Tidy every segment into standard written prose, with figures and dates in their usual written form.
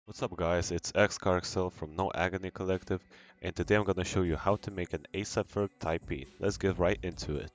What's up guys, it's XCarXL from No Agony Collective, and today I'm gonna show you how to make an FERG type beat. Let's get right into it.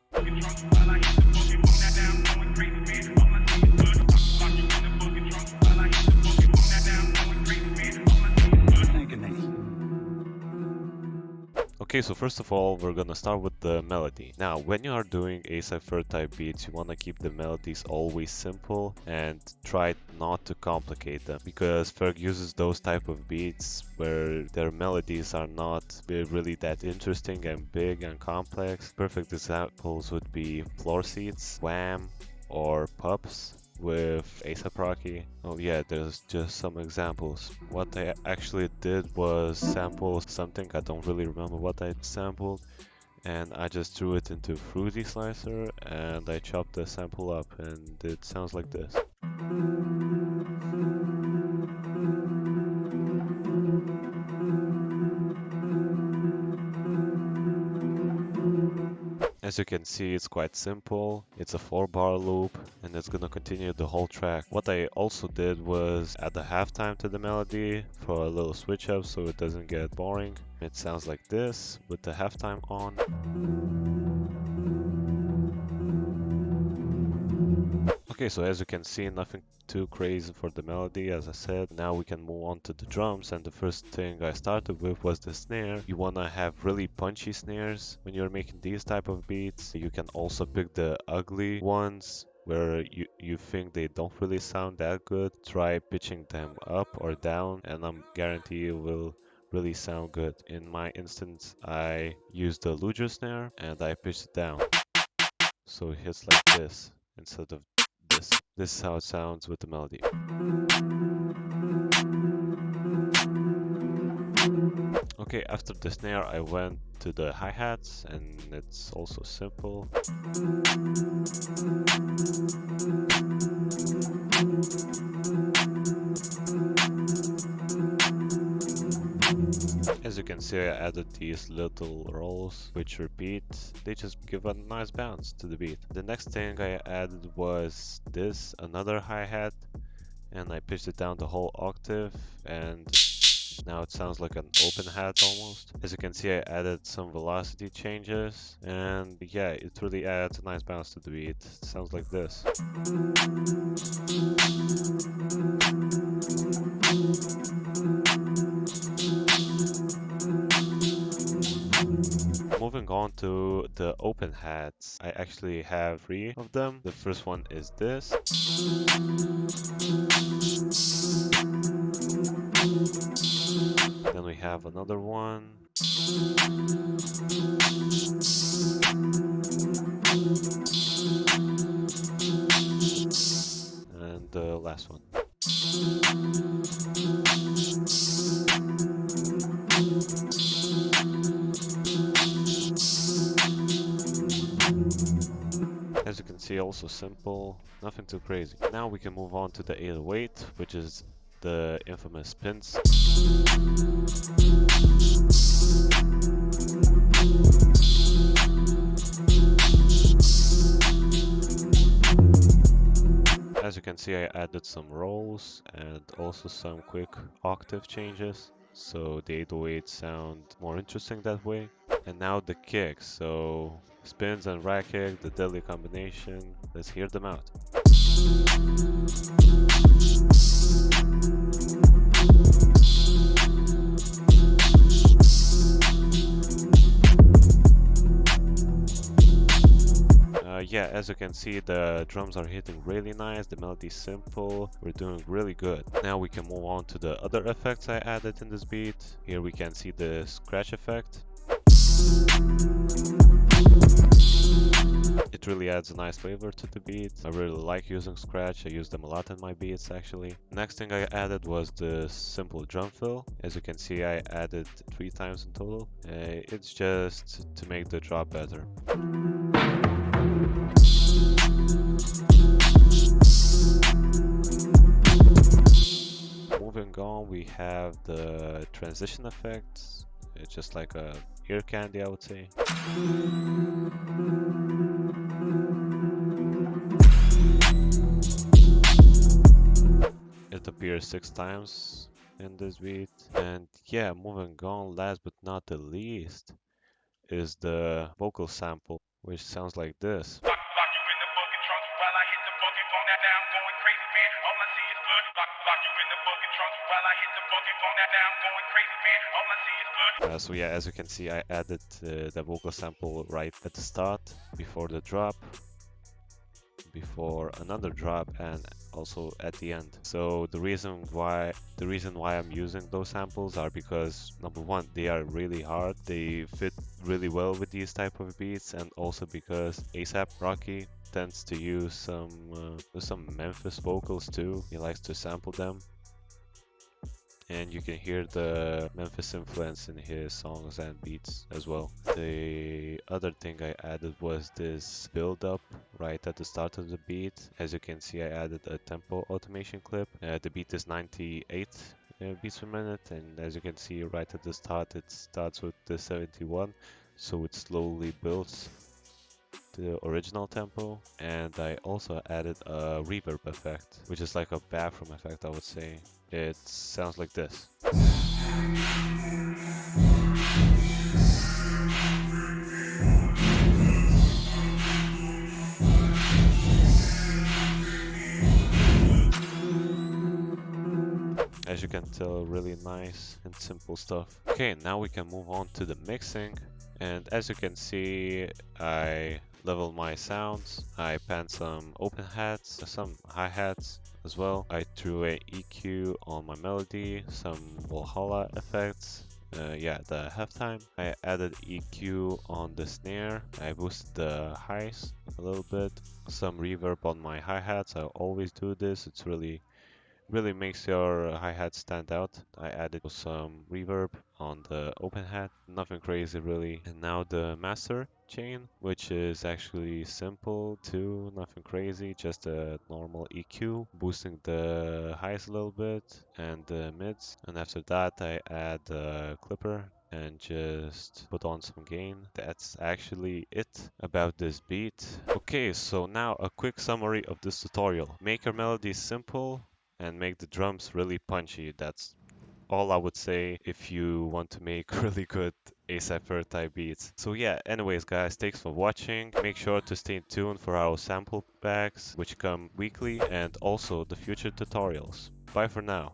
Okay, so first of all, we're gonna start with the melody. Now, when you are doing FERG type beats, you wanna keep the melodies always simple and try not to complicate them, because FERG uses those type of beats where their melodies are not really that interesting and big and complex. Perfect examples would be Floor Seats, Wham, or Pups with A$AP Rocky. Oh yeah, there's just some examples. What I actually did was sample something, I don't really remember what I sampled, and I just threw it into Fruity Slicer and I chopped the sample up and it sounds like this. As you can see, it's quite simple. It's a 4-bar loop and it's gonna continue the whole track. What I also did was add a halftime to the melody for a little switch up so it doesn't get boring. It sounds like this with the halftime on. Okay, so as you can see, nothing too crazy for the melody, as I said. Now we can move on to the drums, and the first thing I started with was the snare. You wanna have really punchy snares when you're making these type of beats. You can also pick the ugly ones where you think they don't really sound that good. Try pitching them up or down, and I'm guarantee it will really sound good. In my instance, I used the Luger snare and I pitched it down. So it hits like this instead of this. This is how it sounds with the melody. Okay, after the snare I went to the hi-hats and it's also simple. As you can see, I added these little rolls which repeat. They just give a nice bounce to the beat. The next thing I added was this, another hi-hat, and I pitched it down the whole octave, and now it sounds like an open hat almost. As you can see, I added some velocity changes, and yeah, it really adds a nice bounce to the beat. It sounds like this. Moving on to the open hats, I actually have 3 of them. The first one is this. Then we have another one. And the last one. As you can see, also simple, nothing too crazy. Now we can move on to the 808, which is the infamous spins. As you can see, I added some rolls and also some quick octave changes, so the 808 sound more interesting that way. And now the kicks, so spins and rack kick, the deadly combination. Let's hear them out. Yeah, as you can see, the drums are hitting really nice, the melody's simple, we're doing really good. Now we can move on to the other effects I added in this beat. Here we can see the scratch effect. It really adds a nice flavor to the beat. I really like using scratch, I use them a lot in my beats actually. Next thing I added was the simple drum fill. As you can see, I added 3 times in total. It's just to make the drop better. Moving on, we have the transition effects. It's just like a ear candy, I would say. It appears 6 times in this beat. And yeah, moving on, last but not the least, is the vocal sample, which sounds like this. So yeah, as you can see, I added the vocal sample right at the start, before the drop, before another drop, and also at the end. So the reason why I'm using those samples are because number one, they are really hard, they fit really well with these type of beats, and also because ASAP Rocky tends to use some Memphis vocals too. He likes to sample them, and you can hear the Memphis influence in his songs and beats as well. The other thing I added was this build up right at the start of the beat. As you can see, I added a tempo automation clip. The beat is 98 beats per minute, and as you can see right at the start, it starts with the 71, so it slowly builds the original tempo. And I also added a reverb effect, which is like a bathroom effect, I would say. It sounds like this. As you can tell, really nice and simple stuff. Okay, now we can move on to the mixing. And as you can see, I leveled my sounds. I panned some open hats, some hi-hats as well. I threw an EQ on my melody, some Valhalla effects. Yeah, the halftime. I added EQ on the snare. I boosted the highs a little bit. Some reverb on my hi-hats. I always do this. It's really makes your hi-hat stand out. I added some reverb on the open hat, nothing crazy really. And now the master chain, which is actually simple too, nothing crazy, just a normal EQ, boosting the highs a little bit and the mids. And after that I add a clipper and just put on some gain. That's actually it about this beat. Okay, so now a quick summary of this tutorial. Make your melody simple and make the drums really punchy. That's all I would say if you want to make really good A-Cypher type beats. So yeah, anyways guys, thanks for watching. Make sure to stay tuned for our sample packs, which come weekly, and also the future tutorials. Bye for now.